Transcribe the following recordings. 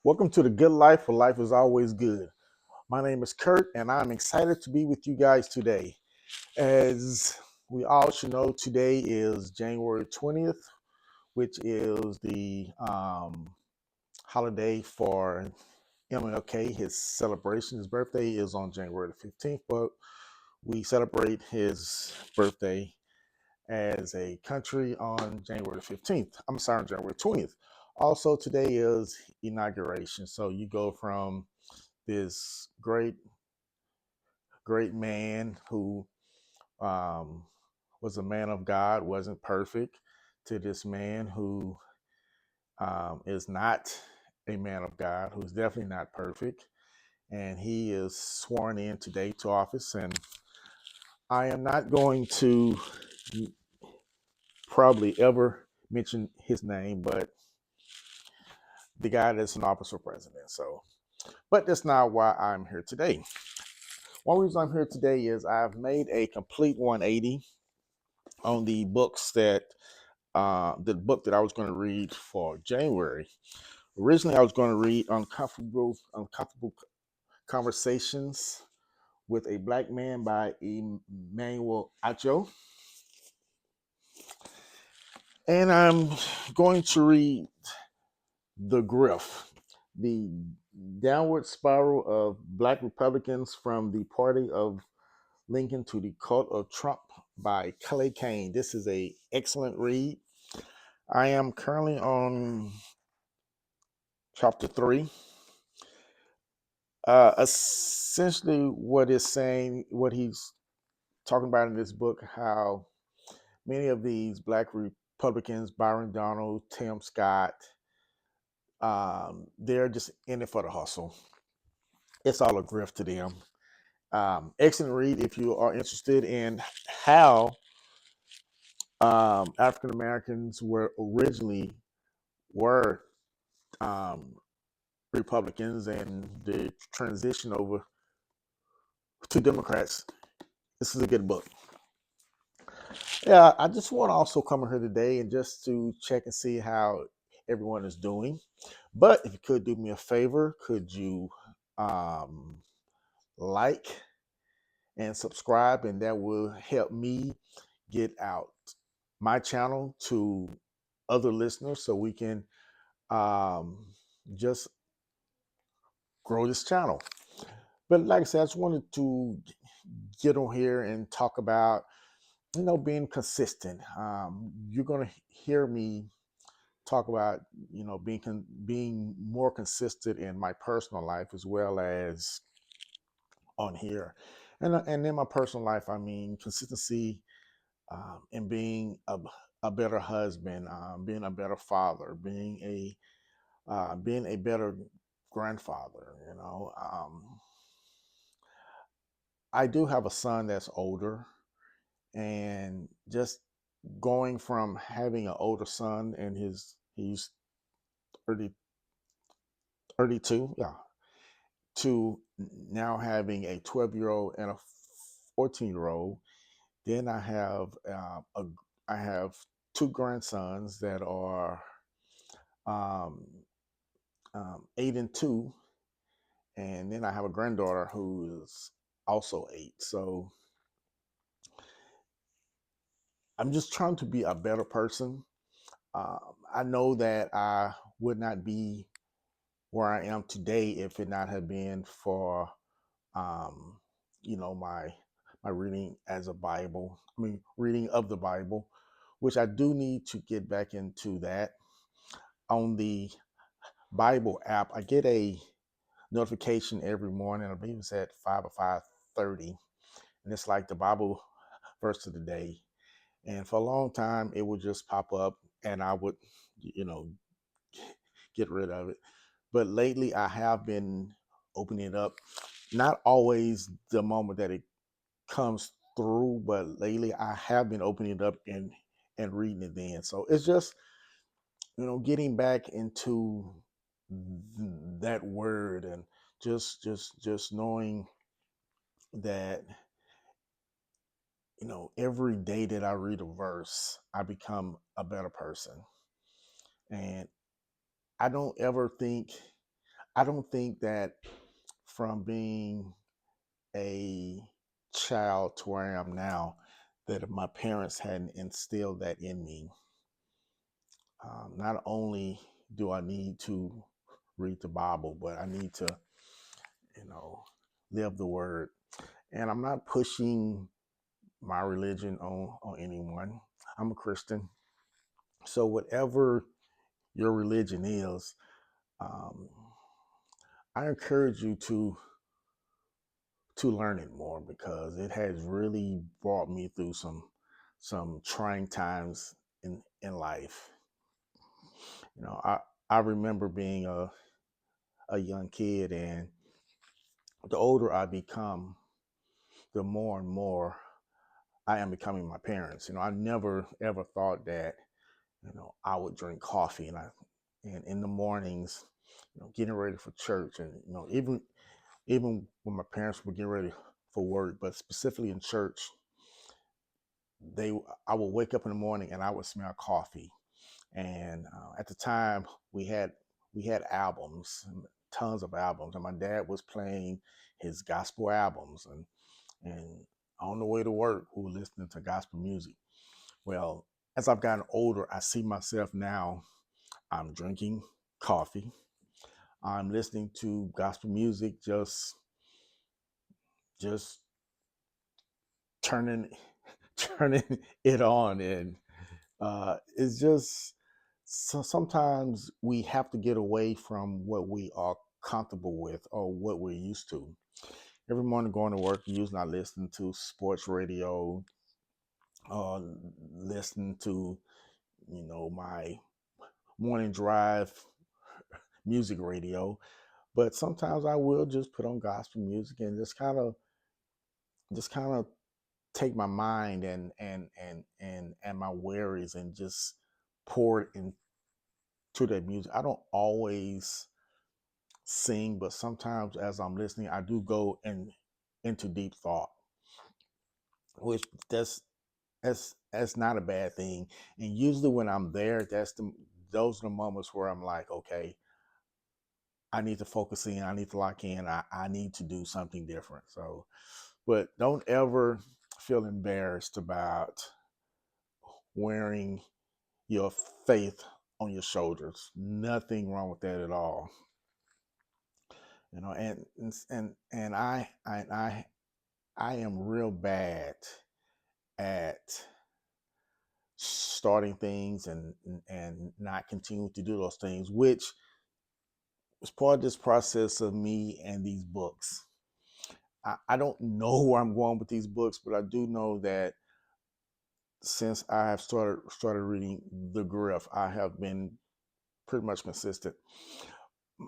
Welcome to the Good Life, where life is always good. My name is Kurt, and I'm excited to be with you guys today. As we all should know, today is January 20th, which is the holiday for MLK. His celebration, his birthday is on January the 15th, but we celebrate his birthday as a country on January 15th. I'm sorry, on January 20th. Also, today is inauguration. So you go from this great man who um, was a man of God, wasn't perfect, to this man who is not a man of God, who's definitely not perfect. And he is sworn in today to office. And I am not going to probably ever mention his name, but the guy that's an office for president. So, but that's not why I'm here today. One reason I'm here today is I've made a complete 180 on the book that I was going to read for January. Originally, I was going to read Uncomfortable Conversations with a Black Man by Emmanuel Acho. And I'm going to read The Grift, the downward spiral of Black Republicans from the party of Lincoln to the cult of Trump by Clay Kane. This is a excellent read. I am currently on chapter 3. Essentially, what he's talking about in this book, how many of these Black Republicans, Byron Donald, Tim Scott, they're just in it for the hustle. It's all a grift to them. Excellent read if you are interested in how African Americans were um, Republicans and the transition over to Democrats. This is a good book. Yeah, I just want to also come in here today and just to check and see how everyone is doing. But if you could do me a favor, could you um, like and subscribe, and that will help me get out my channel to other listeners so we can um, just grow this channel. But like I said, I just wanted to get on here and talk about being consistent. You're going to hear me talk about being more consistent in my personal life as well as on here, and in my personal life, I mean consistency in being a better husband, being a better father, being a better grandfather. I do have a son that's older, and just going from having an older son and he's 30, 32, yeah, to now having a 12-year-old and a 14-year-old. Then I have two grandsons that are um, 8 and 2, and then I have a granddaughter who is also 8. So I'm just trying to be a better person. I know that I would not be where I am today if it not have been for um, my reading as a Bible. I mean, reading of the Bible, which I do need to get back into that. On the Bible app, I get a notification every morning. I believe it's at 5 or 5:30, and it's like the Bible verse of the day. And for a long time, it would just pop up, and I would, you know, get rid of it. But lately, I have been opening it up. Not always the moment that it comes through, but lately I have been opening it up and reading it then. So it's just getting back into that word, and just knowing that every day that I read a verse, I become a better person. And I don't ever think I don't think that from being a child to where I am now, that if my parents hadn't instilled that in me, not only do I need to read the Bible, but I need to, you know, live the word. And I'm not pushing my religion on anyone. I'm a Christian. So whatever your religion is, um, I encourage you to learn it more because it has really brought me through some trying times in life. You know, I remember being a young kid, and the older I become, the more and more I am becoming my parents. You know, I never ever thought that, I would drink coffee and in the mornings, getting ready for church, and even when my parents were getting ready for work, but specifically in church, they I would wake up in the morning and I would smell coffee. And at the time, we had we had albums, tons of albums, and my dad was playing his gospel albums, and on the way to work, we were listening to gospel music. Well, as I've gotten older, I see myself now. I'm drinking coffee. I'm listening to gospel music, just turning turning it on, and it's just, so sometimes we have to get away from what we are comfortable with or what we're used to. Every morning going to work, usually I listen to sports radio, uh, listen to my morning drive music radio. But sometimes I will just put on gospel music and just kind of take my mind and my worries and just pour it into that music. I don't always sing, but sometimes as I'm listening, I do go into deep thought, which that's not a bad thing. And usually when I'm there, those are the moments where I'm like, okay, I need to focus in, I need to lock in, I need to do something different. So, but don't ever feel embarrassed about wearing your faith on your shoulders. Nothing wrong with that at all. And I am real bad at starting things and not continuing to do those things, which was part of this process of me and these books. I don't know where I'm going with these books, but I do know that since I have started reading The Grift, I have been pretty much consistent.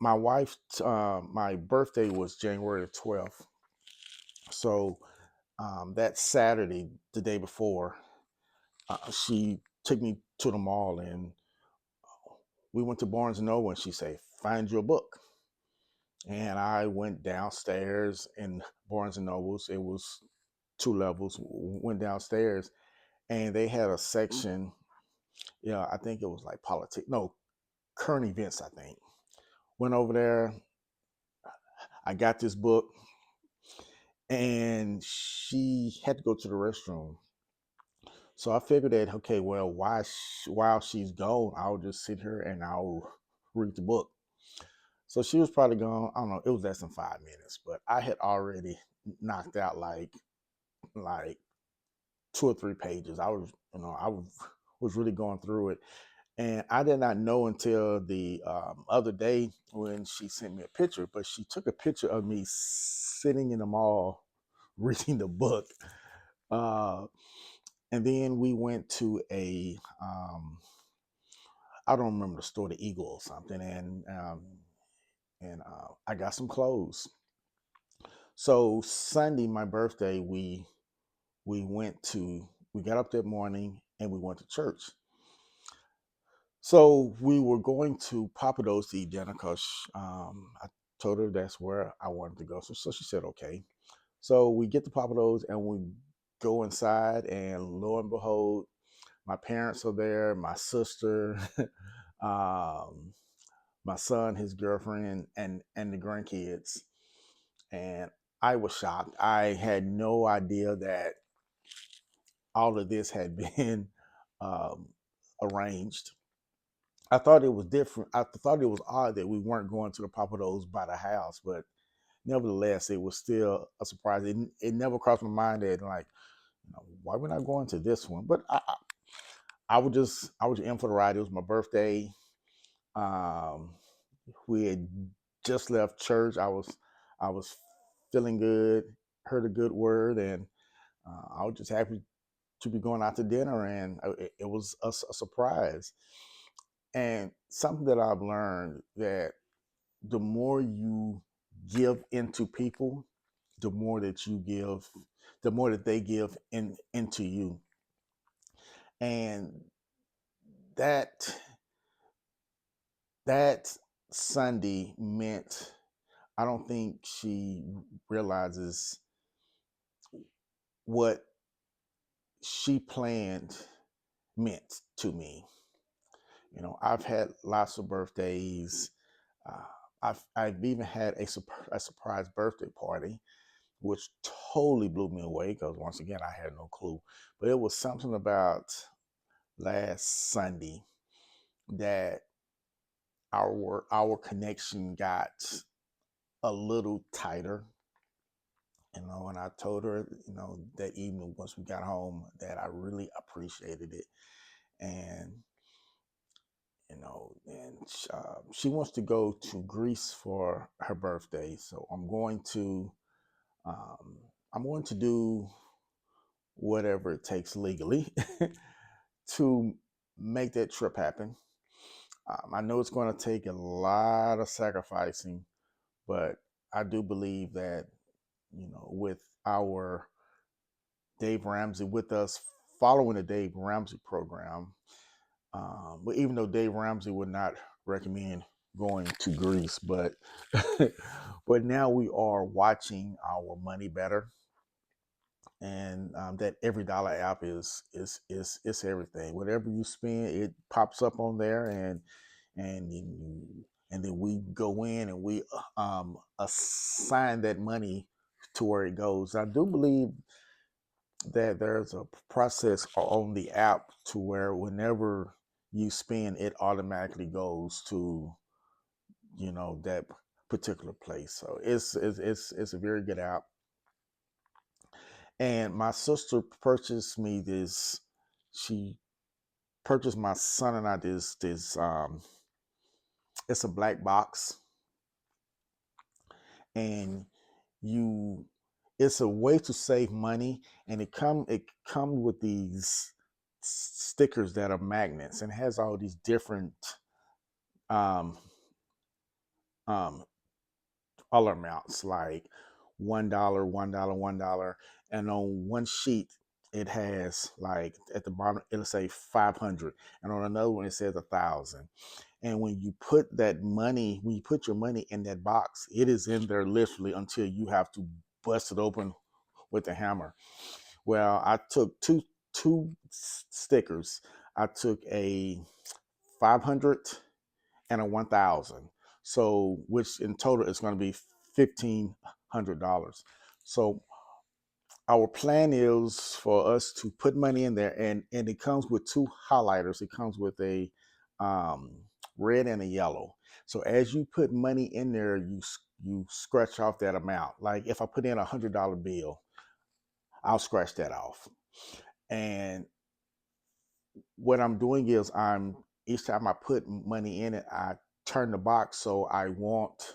My birthday was January the 12th, so that Saturday, the day before, she took me to the mall, and we went to Barnes and Noble, and she said, "Find you a book." And I went downstairs in Barnes and Nobles. It was two levels. Went downstairs, and they had a section. Yeah, I think it was like politics. No, current events. I think went over there. I got this book, and she had to go to the restroom. So I figured that, okay, well, while she's gone, I'll just sit here and I'll read the book. So she was probably gone. I don't know. It was less than 5 minutes, but I had already knocked out like 2 or 3 pages. I was really going through it, and I did not know until the other day when she sent me a picture. But she took a picture of me sitting in the mall reading the book, uh, and then we went to a I don't remember the store, the Eagle or something, and I got some clothes. So Sunday, my birthday, we went to we got up that morning and we went to church. So we were going to Papados to eat dinner because I told her that's where I wanted to go. So she said okay. So we get to Papados and we go inside, and lo and behold, my parents are there, my sister, um, my son, his girlfriend, and the grandkids. And I was shocked. I had no idea that all of this had been um, arranged. I thought it was different. I thought it was odd that we weren't going to the Papados by the house, but nevertheless, it was still a surprise. It never crossed my mind that, like, why we're not going to this one? But I was in for the ride. It was my birthday. Um, we had just left church. I was feeling good, heard a good word, and I was just happy to be going out to dinner, and it was a surprise. And something that I've learned, that the more you give into people, the more that you give, the more that they give into you. And that that Sunday meant, I don't think she realizes what she planned meant to me. I've had lots of birthdays. Uh, I've even had a surprise birthday party, which totally blew me away because, once again, I had no clue. But it was something about last Sunday that our connection got a little tighter. And I told her, that evening once we got home, that I really appreciated it. And she wants to go to Greece for her birthday, so um, I'm going to do whatever it takes legally to make that trip happen. I know it's going to take a lot of sacrificing, but I do believe that, with our Dave Ramsey, with us following the Dave Ramsey program, but even though Dave Ramsey would not recommend going to Greece, but but now we are watching our money better, and that Every Dollar app is everything. Whatever you spend, it pops up on there, and then we go in and we assign that money to where it goes. I do believe that there's a process on the app to where whenever you spend, it automatically goes to that particular place. So it's a very good app. And my sister purchased me this. She purchased my son and I this. It's a black box, and you it's a way to save money, and it comes with these stickers that are magnets, and has all these different um um dollar amounts, like $1, $1, $1, and on one sheet it has, like, at the bottom it'll say 500, and on another one it says 1,000. And when you put your money in that box, it is in there literally until you have to bust it open with a hammer. Well, I took two stickers. I took a 500 and a 1,000. So, which in total is going to be $1,500. So our plan is for us to put money in there, and it comes with two highlighters. It comes with a um, red and a yellow. So as you put money in there, you scratch off that amount. Like, if I put in $100 bill, I'll scratch that off. And what I'm doing is, I'm each time I put money in it, I turn the box so I won't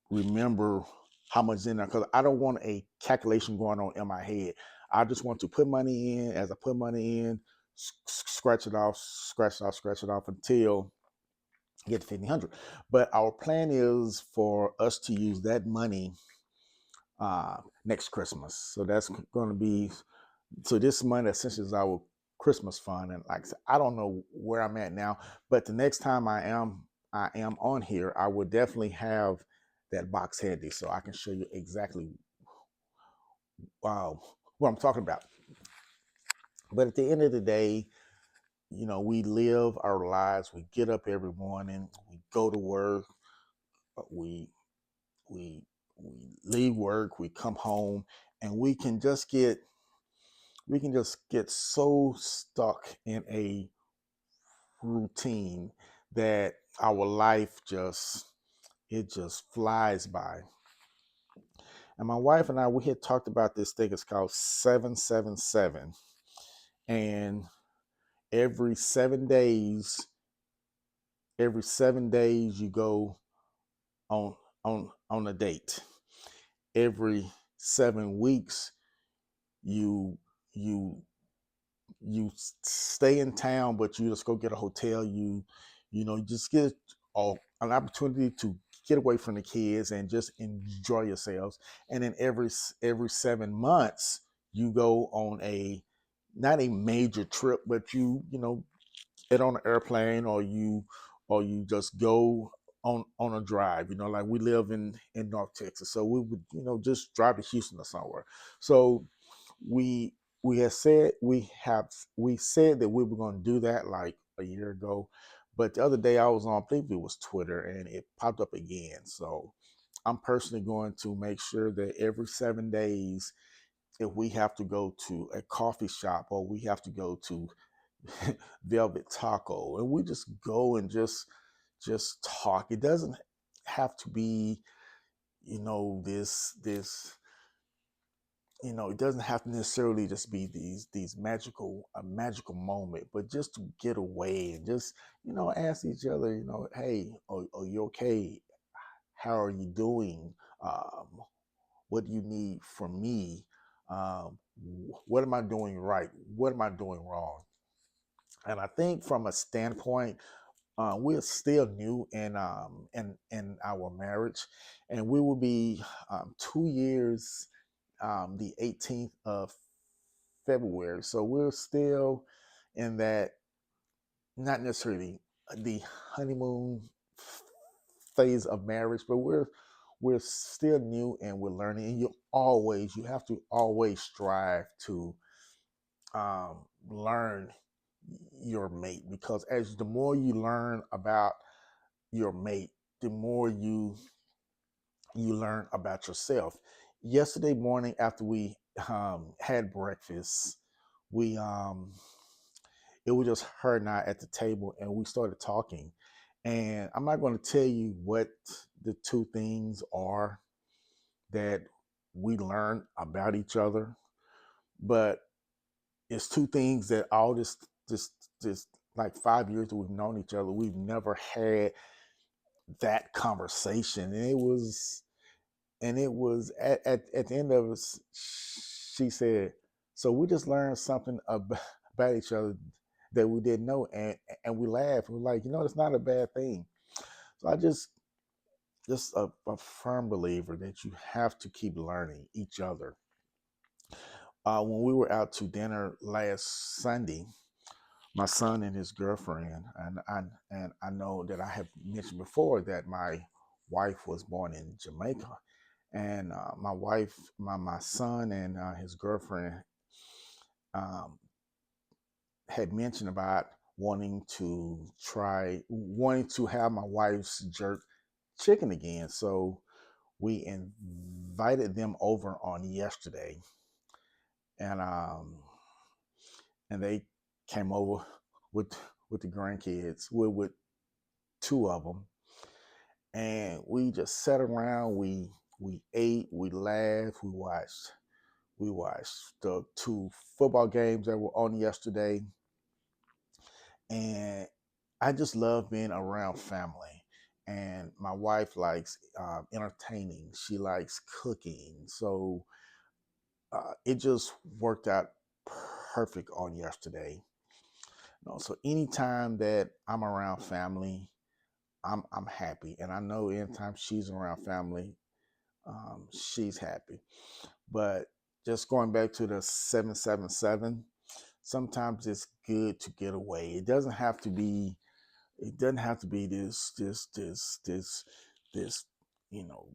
remember how much is in there, because I don't want a calculation going on in my head. I just want to put money in. As I put money in, scratch it off, scratch it off, scratch it off until I get to 1,500. But our plan is for us to use that money next Christmas. So that's going to be, so this money essentially is our Christmas fund. And like I said, I don't know where I'm at now, but the next time I am on here, I will definitely have that box handy so I can show you exactly what I'm talking about. But at the end of the day, we live our lives. We get up every morning, we go to work, we we we leave work, we come home, and we can just get so stuck in a routine that our life just flies by. And my wife and I, we had talked about this thing. It's called 777. And every 7 days, every 7 days you go on on a date. Every 7 weeks you you you stay in town, but you just go get a hotel. You just get an opportunity to get away from the kids and just enjoy yourselves. And then every 7 months you go on a not a major trip, but you get on an airplane, or you just go on a drive. Like we live in North Texas, so we would just drive to Houston or somewhere. So we we said that we were going to do that like a year ago, but the other day I was on, I believe it was Twitter, and it popped up again. So I'm personally going to make sure that every 7 days, if we have to go to a coffee shop or we have to go to Velvet Taco, and we just go and just talk. It doesn't have to be this it doesn't have to necessarily just be these magical a magical moment, but just to get away and just ask each other, hey, are you okay? How are you doing? um, what do you need from me? What am I doing right? What am I doing wrong? And I think from a standpoint, we're still new in our marriage, and we will be 2 years the 18th of February. So we're still in that, not necessarily the honeymoon phase of marriage, but we're still new and we're learning. And you have to always strive to learn your mate, because as the more you learn about your mate, the more you learn about yourself. Yesterday morning, after we had breakfast, we it was just her and I at the table, and we started talking. And I'm not going to tell you what the two things are that we learned about each other, but it's two things that all this like 5 years that we've known each other, we've never had that conversation. And it was at the end of it, she said, so we just learned something about each other that we didn't know. And we laughed. We're like, it's not a bad thing. So I just a firm believer that you have to keep learning each other. When we were out to dinner last Sunday, my son and his girlfriend, and I know that I have mentioned before that my wife was born in Jamaica, and my wife, my son, and his girlfriend um, had mentioned about wanting to have my wife's jerk chicken again. So we invited them over on yesterday, and they came over with with the grandkids, with two of them, and we just sat around. We ate, we laughed, we watched the two football games that were on yesterday, and I just love being around family. And my wife likes entertaining. She likes cooking, so it just worked out perfect on yesterday. So anytime that I'm around family, I'm happy, and I know anytime she's around family, she's happy. But just going back to the 777, sometimes it's good to get away. It doesn't have to be. It doesn't have to be this you know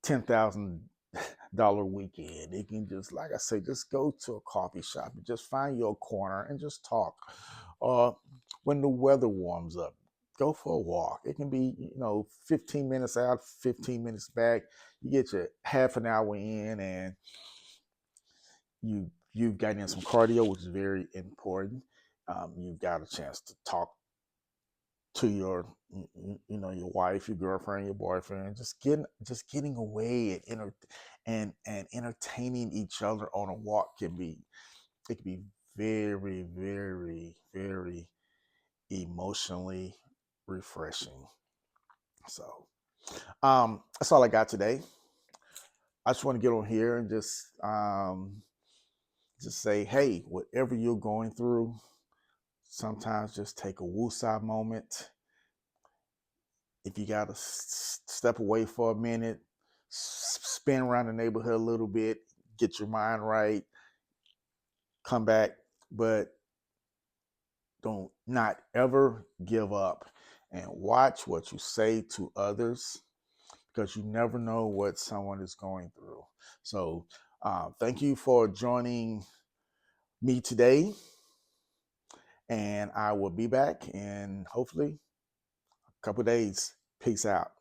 $10,000 weekend. It can just, like I say, just go to a coffee shop and just find your corner and just talk. or when the weather warms up, go for a walk. It can be, 15 minutes out, 15 minutes back. You get your half an hour in, and you've gotten in some cardio, which is very important. You've got a chance to talk to your your wife, your girlfriend, your boyfriend, just getting away and entertaining each other on a walk it can be very, very, very emotionally refreshing. So that's all I got today. I just want to get on here and just say, hey, whatever you're going through, sometimes just take a woosah moment. If you got to step away for a minute, spin around the neighborhood a little bit, get your mind right, come back, but don't not ever give up, and watch what you say to others, because you never know what someone is going through. So thank you for joining me today, and I will be back in hopefully a couple of days. Peace out.